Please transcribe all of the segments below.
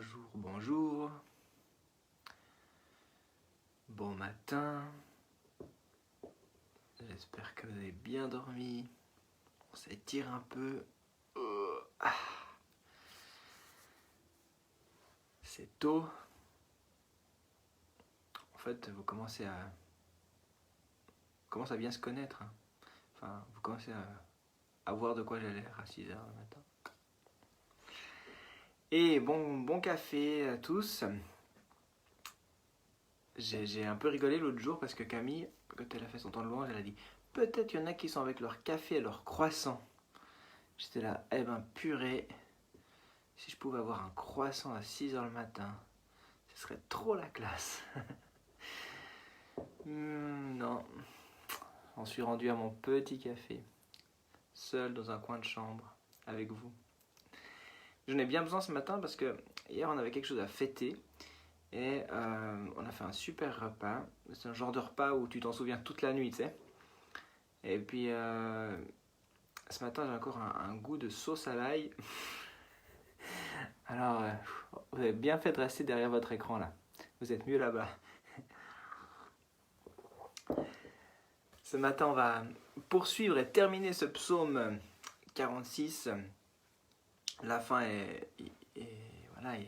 Bonjour, bonjour. Bon matin. J'espère que vous avez bien dormi. On s'étire un peu. C'est tôt. En fait, vous commencez à bien se connaître. Enfin, vous commencez à voir de quoi j'ai l'air à 6 heures le matin. Et bon café à tous. J'ai un peu rigolé l'autre jour parce que Camille, quand elle a fait son temps de louange, elle a dit peut-être qu'il y en a qui sont avec leur café et leur croissant. J'étais là, eh ben purée, si je pouvais avoir un croissant à 6 heures le matin, ce serait trop la classe. Non, j'en suis rendu à mon petit café, seul dans un coin de chambre, avec vous. J'en ai bien besoin ce matin parce que hier on avait quelque chose à fêter. Et on a fait un super repas. C'est un genre de repas où tu t'en souviens toute la nuit, tu sais. Et puis ce matin j'ai encore un goût de sauce à l'ail. Alors vous avez bien fait de rester derrière votre écran là. Vous êtes mieux là-bas. Ce matin on va poursuivre et terminer ce psaume 46. La fin est voilà. Il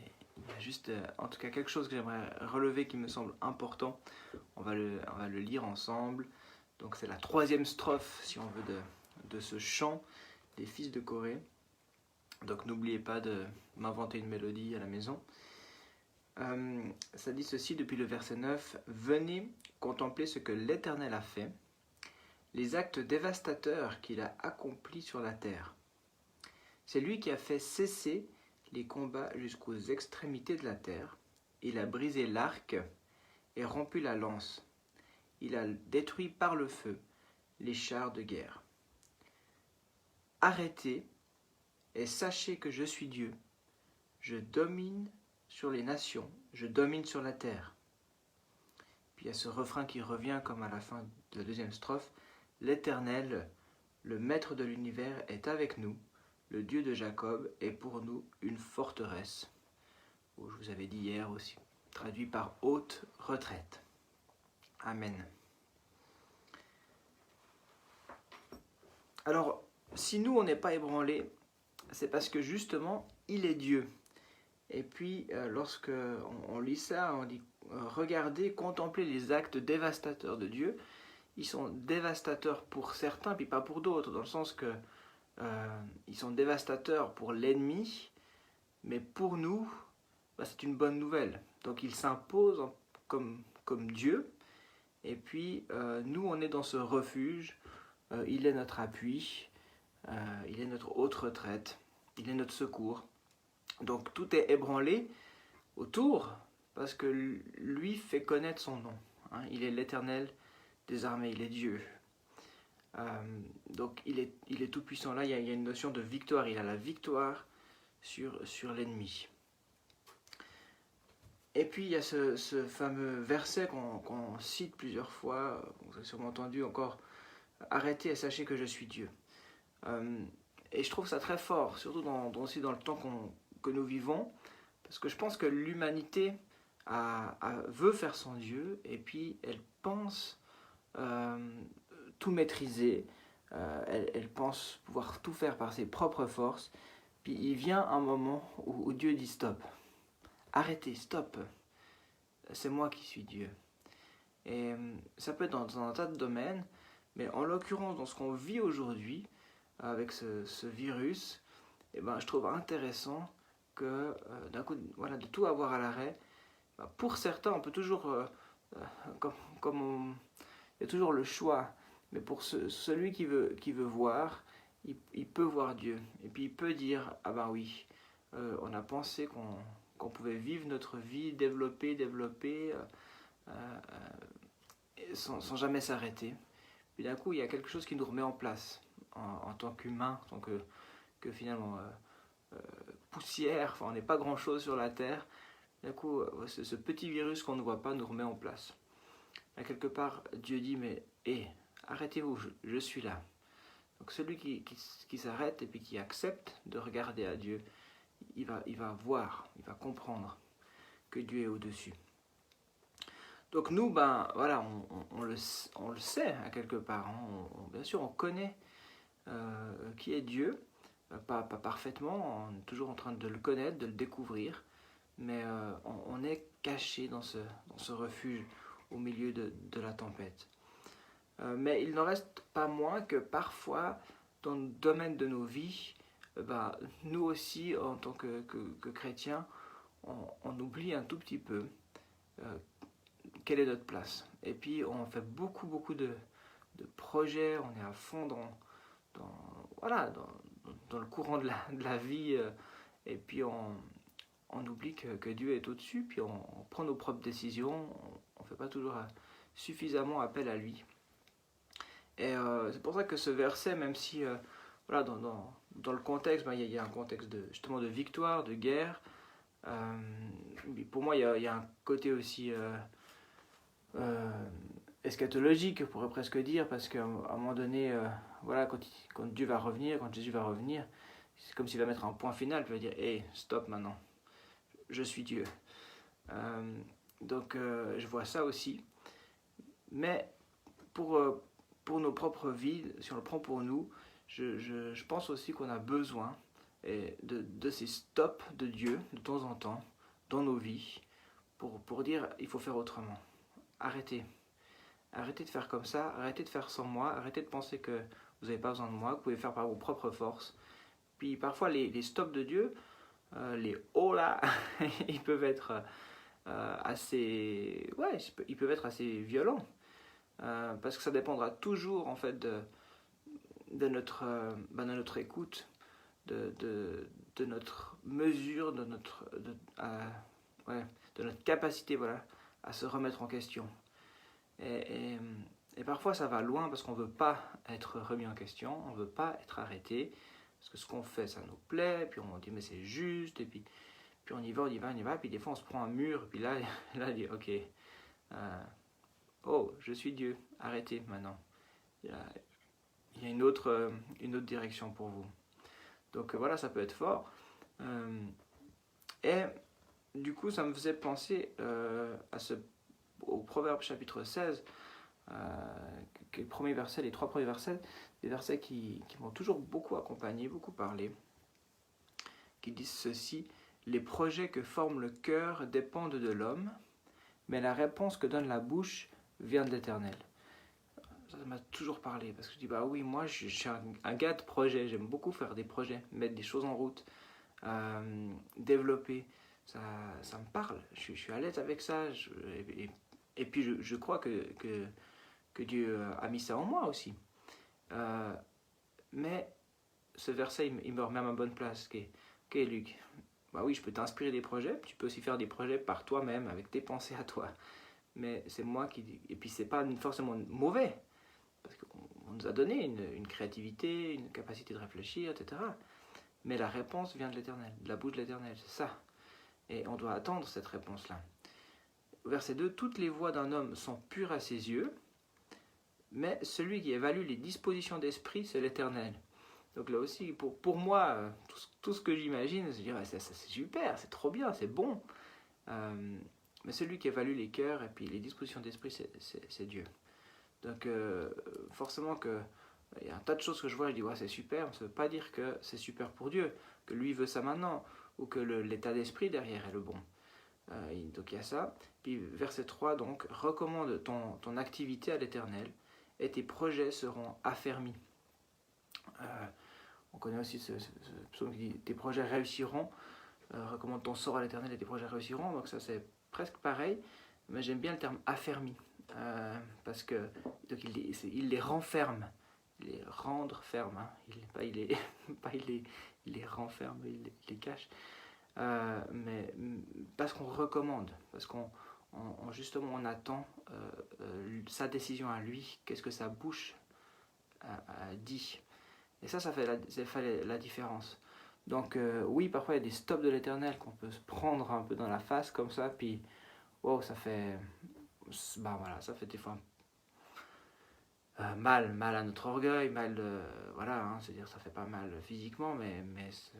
y a juste, en tout cas, quelque chose que j'aimerais relever qui me semble important. On va le lire ensemble. Donc c'est la 3e strophe, si on veut, de ce chant des fils de Corée. Donc n'oubliez pas de m'inventer une mélodie à la maison. Ça dit ceci depuis le verset 9. « Venez contempler ce que l'Éternel a fait, les actes dévastateurs qu'il a accomplis sur la terre. C'est lui qui a fait cesser les combats jusqu'aux extrémités de la terre. Il a brisé l'arc et rompu la lance. Il a détruit par le feu les chars de guerre. Arrêtez et sachez que je suis Dieu. Je domine sur les nations, je domine sur la terre. » Puis il y a ce refrain qui revient comme à la fin de la 2e strophe. « L'Éternel, le maître de l'univers, est avec nous. Le Dieu de Jacob est pour nous une forteresse. » Je vous avais dit hier aussi, traduit par haute retraite. Amen. Alors, si nous on n'est pas ébranlés, c'est parce que justement, il est Dieu. Et puis, lorsque on lit ça, on dit regardez, contemplez les actes dévastateurs de Dieu. Ils sont dévastateurs pour certains, puis pas pour d'autres, dans le sens que ils sont dévastateurs pour l'ennemi, mais pour nous, c'est une bonne nouvelle. Donc il s'impose comme Dieu, et puis nous on est dans ce refuge, il est notre appui, il est notre haute retraite, il est notre secours. Donc tout est ébranlé autour, parce que lui fait connaître son nom. Il est l'Éternel des armées, il est Dieu. Donc il est tout puissant. Là il y a une notion de victoire, il a la victoire sur l'ennemi. Et puis il y a ce fameux verset qu'on cite plusieurs fois, vous avez sûrement entendu encore, « Arrêtez et sachez que je suis Dieu ». Et je trouve ça très fort, surtout aussi dans le temps que nous vivons, parce que je pense que l'humanité veut faire son Dieu, et puis elle pense tout maîtriser, elle pense pouvoir tout faire par ses propres forces, puis il vient un moment où Dieu dit stop, arrêtez, stop, c'est moi qui suis Dieu. Et ça peut être dans un tas de domaines, mais en l'occurrence dans ce qu'on vit aujourd'hui, avec ce virus, je trouve intéressant que d'un coup, voilà, de tout avoir à l'arrêt. Pour certains, on peut toujours, il y a toujours le choix, mais pour celui qui veut voir, il peut voir Dieu. Et puis il peut dire, ah ben oui, on a pensé qu'on pouvait vivre notre vie, développer, sans jamais s'arrêter. Puis d'un coup, il y a quelque chose qui nous remet en place, en tant qu'humain, en tant que finalement poussière, enfin on n'est pas grand chose sur la terre. D'un coup, ce petit virus qu'on ne voit pas nous remet en place. Là, quelque part, Dieu dit, mais arrêtez-vous, je suis là. Donc celui qui s'arrête et puis qui accepte de regarder à Dieu, il va voir, il va comprendre que Dieu est au-dessus. Donc nous, ben voilà, on le sait à quelque part. Hein. Bien sûr, on connaît qui est Dieu, pas parfaitement, on est toujours en train de le connaître, de le découvrir, mais on est caché dans ce refuge au milieu de la tempête. Mais il n'en reste pas moins que parfois, dans le domaine de nos vies, nous aussi, en tant que chrétiens, on oublie un tout petit peu quelle est notre place. Et puis on fait beaucoup de projets, on est à fond dans le courant de la vie, et puis on oublie que Dieu est au-dessus, puis on prend nos propres décisions, on ne fait pas toujours suffisamment appel à lui. Et c'est pour ça que ce verset, même si voilà, dans le contexte, il y a un contexte justement de victoire, de guerre, pour moi il y a un côté aussi eschatologique, on pourrait presque dire, parce qu'à un moment donné, voilà, quand Dieu va revenir, quand Jésus va revenir, c'est comme s'il va mettre un point final, il va dire hey, stop maintenant, je suis Dieu. Donc je vois ça aussi. Mais pour nos propres vies, si on le prend pour nous, je pense aussi qu'on a besoin de ces stops de Dieu de temps en temps dans nos vies pour dire il faut faire autrement. Arrêtez de faire comme ça, arrêtez de faire sans moi, arrêtez de penser que vous n'avez pas besoin de moi, que vous pouvez faire par vos propres forces. Puis parfois les stops de Dieu, les oh là, ils peuvent être assez, ouais, ils peuvent être assez violents, parce que ça dépendra toujours en fait de notre écoute, de notre mesure, de notre capacité, voilà, à se remettre en question. Et parfois ça va loin parce qu'on ne veut pas être remis en question, on ne veut pas être arrêté, parce que ce qu'on fait ça nous plaît, puis on dit mais c'est juste, et puis on y va, puis des fois on se prend un mur, et puis là on dit ok, oh je suis Dieu, arrêtez maintenant, il y a une autre direction pour vous. Donc voilà, ça peut être fort. Et du coup ça me faisait penser au Proverbe chapitre 16, le premier verset, les 3 premiers versets, des versets qui m'ont toujours beaucoup accompagné, beaucoup parlé, qui disent ceci: les projets que forme le cœur dépendent de l'homme, mais la réponse que donne la bouche vient de l'Éternel. Ça m'a toujours parlé, parce que je dis bah oui, moi je suis un gars de projet, j'aime beaucoup faire des projets, mettre des choses en route, développer, ça me parle, je suis à l'aise avec ça, et puis je crois que Dieu a mis ça en moi aussi. Mais ce verset, il me remet à ma bonne place. Ok, Luc, bah oui, je peux t'inspirer des projets, tu peux aussi faire des projets par toi-même, avec tes pensées à toi. Mais c'est moi qui dis. Et puis c'est pas forcément mauvais, parce qu'on nous a donné une créativité, une capacité de réfléchir, etc. Mais la réponse vient de l'Éternel, de la bouche de l'Éternel, c'est ça. Et on doit attendre cette réponse-là. Verset 2, toutes les voies d'un homme sont pures à ses yeux, mais celui qui évalue les dispositions d'esprit, c'est l'Éternel. Donc là aussi, pour moi, tout ce que j'imagine, je dirais, c'est super, c'est trop bien, c'est bon. Mais celui qui évalue les cœurs et puis les dispositions d'esprit, c'est Dieu. Donc forcément que il y a un tas de choses que je vois, je dis ouais, c'est super, mais ça ne veut pas dire que c'est super pour Dieu, que lui veut ça maintenant, ou que l'état d'esprit derrière est le bon. Donc il y a ça. Puis verset 3, donc, recommande ton activité à l'Éternel, et tes projets seront affermis. On connaît aussi ce psaume qui dit tes projets réussiront, recommande ton sort à l'Éternel et tes projets réussiront. Donc ça c'est presque pareil, mais j'aime bien le terme affermi, parce que donc il les renferme, il les rendre ferme, hein. Il les renferme, il les cache, mais parce qu'on recommande, parce qu'on justement on attend sa décision à lui, qu'est-ce que sa bouche dit. Et ça fait la différence. Donc oui, parfois il y a des stops de l'Éternel qu'on peut se prendre un peu dans la face comme ça, puis wow, ça fait des fois mal à notre orgueil, voilà, hein, c'est-à-dire ça fait pas mal physiquement, mais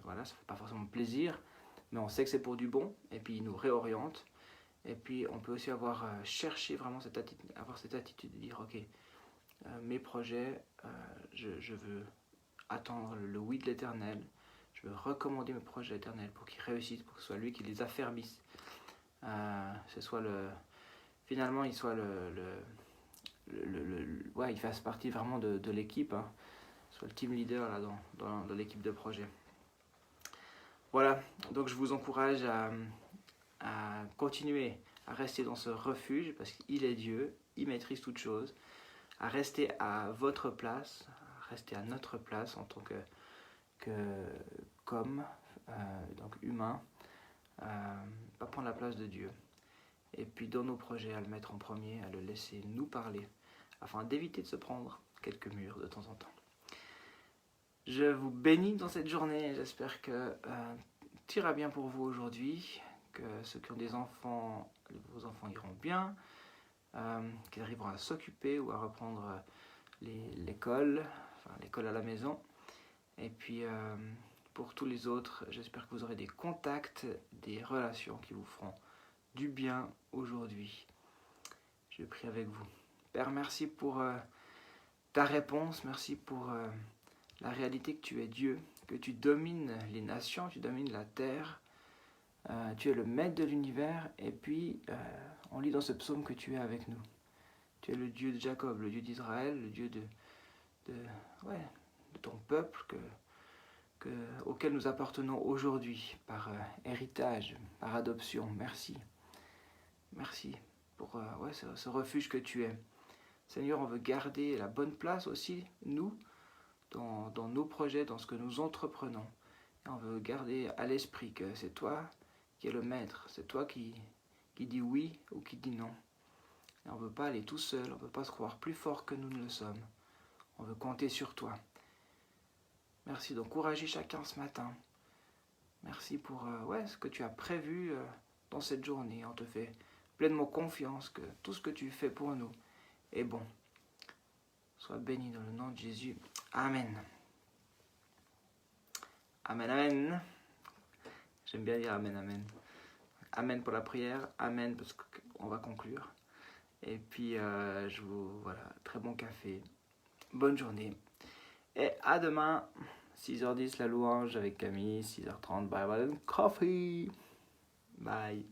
voilà, ça fait pas forcément plaisir, mais on sait que c'est pour du bon, et puis il nous réoriente, et puis on peut aussi avoir cherché vraiment avoir cette attitude de dire, ok, mes projets, je veux attendre le oui de l'Éternel, je veux recommander mes projets à l'Éternel pour qu'ils réussissent, pour que ce soit lui qui les affermisse, finalement il soit ouais, il fasse partie vraiment de l'équipe, hein, soit le team leader là, dans l'équipe de projet. Voilà, donc je vous encourage à continuer à rester dans ce refuge parce qu'il est Dieu, il maîtrise toutes choses, à rester à votre place, à rester à notre place en tant comme donc humain, pas prendre la place de Dieu. Et puis dans nos projets, à le mettre en premier, à le laisser nous parler, afin d'éviter de se prendre quelques murs de temps en temps. Je vous bénis dans cette journée, j'espère que tout ira bien pour vous aujourd'hui, que ceux qui ont des enfants, vos enfants iront bien, qu'ils arriveront à s'occuper ou à reprendre l'école à la maison. Et puis pour tous les autres, j'espère que vous aurez des contacts, des relations qui vous feront du bien aujourd'hui. Je prie avec vous. Père, merci pour ta réponse, merci pour la réalité que tu es Dieu, que tu domines les nations, tu domines la terre, tu es le maître de l'univers, et puis on lit dans ce psaume que tu es avec nous. Tu es le Dieu de Jacob, le Dieu d'Israël, le Dieu de ton peuple auquel nous appartenons aujourd'hui par héritage, par adoption. Merci. Merci pour ce refuge que tu es. Seigneur, on veut garder la bonne place aussi, nous, dans nos projets, dans ce que nous entreprenons. Et on veut garder à l'esprit que c'est toi qui es le maître, c'est toi qui dis oui ou qui dis non. Et on ne veut pas aller tout seul, on ne veut pas se croire plus fort que nous ne le sommes. On veut compter sur toi. Merci d'encourager chacun ce matin. Merci pour ce que tu as prévu dans cette journée. On te fait pleinement confiance que tout ce que tu fais pour nous est bon. Sois béni dans le nom de Jésus. Amen. Amen, amen. J'aime bien dire amen, amen. Amen pour la prière, amen parce qu'on va conclure. Et puis, très bon café. Bonne journée. Et à demain, 6h10 la louange avec Camille, 6h30 Bible and Coffee. Bye.